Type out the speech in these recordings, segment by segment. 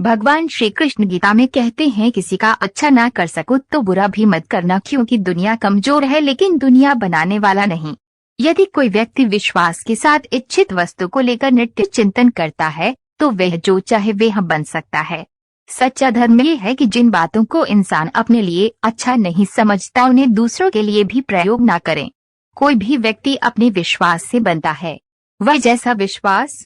भगवान श्री कृष्ण गीता में कहते हैं किसी का अच्छा ना कर सको तो बुरा भी मत करना, क्योंकि दुनिया कमजोर है लेकिन दुनिया बनाने वाला नहीं। यदि कोई व्यक्ति विश्वास के साथ इच्छित वस्तु को लेकर नित्य चिंतन करता है तो वह जो चाहे वह बन सकता है। सच्चा धर्म ये है कि जिन बातों को इंसान अपने लिए अच्छा नहीं समझता उन्हें दूसरों के लिए भी प्रयोग ना करें। कोई भी व्यक्ति अपने विश्वास से बनता है, वह जैसा विश्वास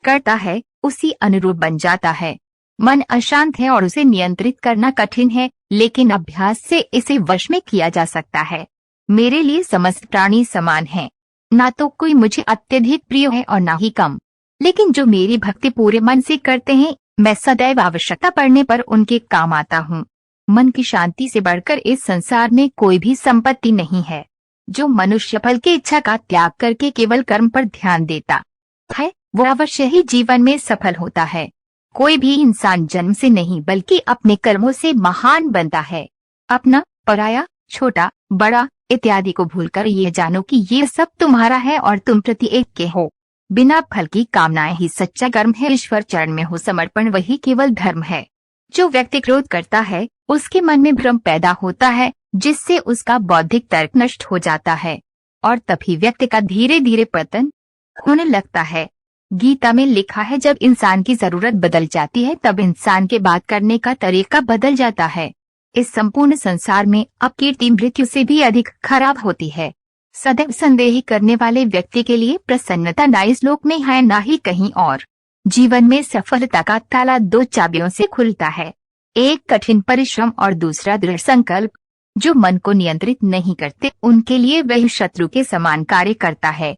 करता है उसी अनुरूप बन जाता है। मन अशांत है और उसे नियंत्रित करना कठिन है, लेकिन अभ्यास से इसे वश में किया जा सकता है। मेरे लिए समस्त प्राणी समान हैं, ना तो कोई मुझे अत्यधिक प्रिय है और ना ही कम, लेकिन जो मेरी भक्ति पूरे मन से करते हैं मैं सदैव आवश्यकता पड़ने पर उनके काम आता हूँ। मन की शांति से बढ़कर इस संसार में कोई भी संपत्ति नहीं है। जो मनुष्य फल की इच्छा का त्याग करके केवल कर्म पर ध्यान देता है वो अवश्य ही जीवन में सफल होता है। कोई भी इंसान जन्म से नहीं बल्कि अपने कर्मों से महान बनता है। अपना, पराया, छोटा, बड़ा इत्यादि को भूलकर ये जानो कि ये सब तुम्हारा है और तुम प्रत्येक के हो। बिना फल की कामनाएं ही सच्चा कर्म है। ईश्वर चरण में हो समर्पण वही केवल धर्म है। जो व्यक्ति क्रोध करता है उसके मन में भ्रम पैदा होता है, जिससे उसका बौद्धिक तर्क नष्ट हो जाता है और तभी व्यक्ति का धीरे धीरे पतन होने लगता है। गीता में लिखा है जब इंसान की जरूरत बदल जाती है तब इंसान के बात करने का तरीका बदल जाता है। इस संपूर्ण संसार में अपकीर्ति मृत्यु से भी अधिक खराब होती है। सदैव संदेह करने वाले व्यक्ति के लिए प्रसन्नता ना इस लोक में है ना ही कहीं और। जीवन में सफलता का ताला दो चाबियों से खुलता है, एक कठिन परिश्रम और दूसरा दृढ़ संकल्प। जो मन को नियंत्रित नहीं करते उनके लिए वह शत्रु के समान कार्य करता है।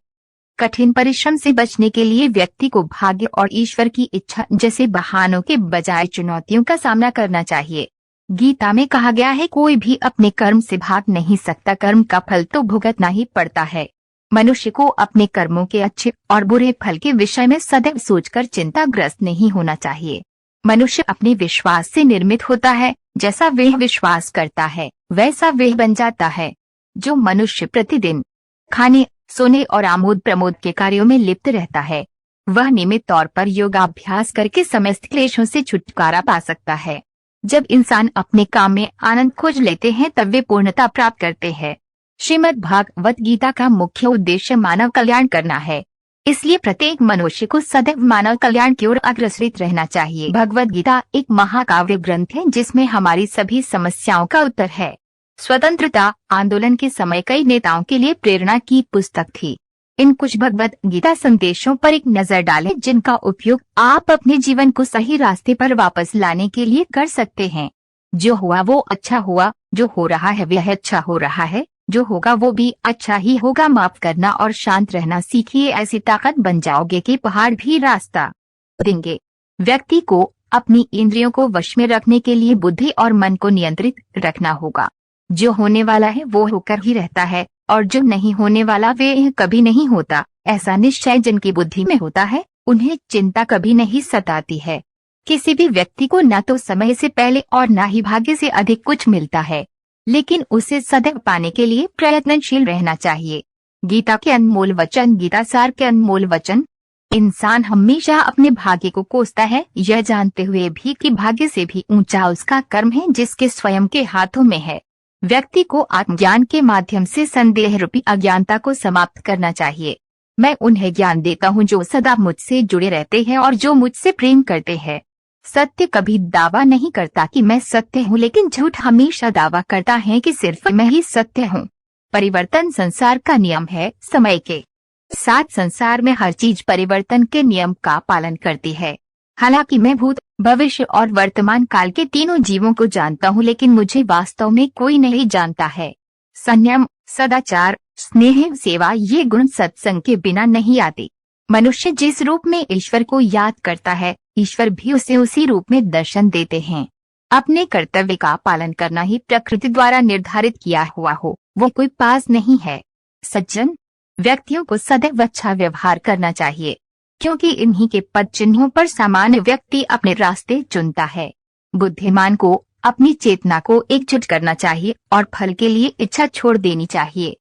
कठिन परिश्रम से बचने के लिए व्यक्ति को भाग्य और ईश्वर की इच्छा जैसे बहानों के बजाय चुनौतियों का सामना करना चाहिए। गीता में कहा गया है कोई भी अपने कर्म से भाग नहीं सकता, कर्म का फल तो भुगतना ही पड़ता है। मनुष्य को अपने कर्मों के अच्छे और बुरे फल के विषय में सदैव सोचकर चिंताग्रस्त नहीं होना चाहिए। मनुष्य अपने विश्वास से निर्मित होता है, जैसा वह विश्वास करता है वैसा वह बन जाता है। जो मनुष्य प्रतिदिन खाने, सोने और आमोद प्रमोद के कार्यों में लिप्त रहता है वह नियमित तौर पर योगाभ्यास करके समस्त क्लेशों से छुटकारा पा सकता है। जब इंसान अपने काम में आनंद खोज लेते हैं तब वे पूर्णता प्राप्त करते हैं। श्रीमद् भागवत गीता का मुख्य उद्देश्य मानव कल्याण करना है, इसलिए प्रत्येक मनुष्य को सदैव मानव कल्याण की ओर अग्रसरित रहना चाहिए। भगवत गीता एक महाकाव्य ग्रंथ है जिसमें हमारी सभी समस्याओं का उत्तर है। स्वतंत्रता आंदोलन के समय कई नेताओं के लिए प्रेरणा की पुस्तक थी। इन कुछ भगवत गीता संदेशों पर एक नजर डालें जिनका उपयोग आप अपने जीवन को सही रास्ते पर वापस लाने के लिए कर सकते हैं। जो हुआ वो अच्छा हुआ, जो हो रहा है वह अच्छा हो रहा है, जो होगा वो भी अच्छा ही होगा। माफ करना और शांत रहना सीखिए, ऐसी ताकत बन जाओगे कि पहाड़ भी रास्ता देंगे। व्यक्ति को अपनी इंद्रियों को वश में रखने के लिए बुद्धि और मन को नियंत्रित रखना होगा। जो होने वाला है वो होकर ही रहता है और जो नहीं होने वाला वे कभी नहीं होता। ऐसा निश्चय जिनकी बुद्धि में होता है उन्हें चिंता कभी नहीं सताती है। किसी भी व्यक्ति को न तो समय से पहले और न ही भाग्य से अधिक कुछ मिलता है, लेकिन उसे सदैव पाने के लिए प्रयत्नशील रहना चाहिए। गीता के अनमोल वचन, गीता सार के अनमोल वचन। इंसान हमेशा अपने भाग्य को कोसता है, यह जानते हुए भी कि भाग्य से भी ऊंचा उसका कर्म है जिसके स्वयं के हाथों में है। व्यक्ति को आत्मज्ञान के माध्यम से संदेह रूपी अज्ञानता को समाप्त करना चाहिए। मैं उन्हें ज्ञान देता हूँ जो सदा मुझसे जुड़े रहते हैं और जो मुझसे प्रेम करते हैं। सत्य कभी दावा नहीं करता कि मैं सत्य हूँ, लेकिन झूठ हमेशा दावा करता है कि सिर्फ मैं ही सत्य हूँ। परिवर्तन संसार का नियम है। समय के साथ संसार में हर चीज परिवर्तन के नियम का पालन करती है। हालांकि मैं भूत, भविष्य और वर्तमान काल के तीनों जीवों को जानता हूँ, लेकिन मुझे वास्तव में कोई नहीं जानता है। संयम, सदाचार, स्नेह, सेवा ये गुण सत्संग के बिना नहीं आते। मनुष्य जिस रूप में ईश्वर को याद करता है ईश्वर भी उसे उसी रूप में दर्शन देते हैं। अपने कर्तव्य का पालन करना ही प्रकृति द्वारा निर्धारित किया हुआ हो, वो कोई पास नहीं है। सज्जन व्यक्तियों को सदैव अच्छा व्यवहार करना चाहिए, क्योंकि इन्हीं के पद चिन्हों पर सामान्य व्यक्ति अपने रास्ते चुनता है। बुद्धिमान को अपनी चेतना को एकजुट करना चाहिए और फल के लिए इच्छा छोड़ देनी चाहिए।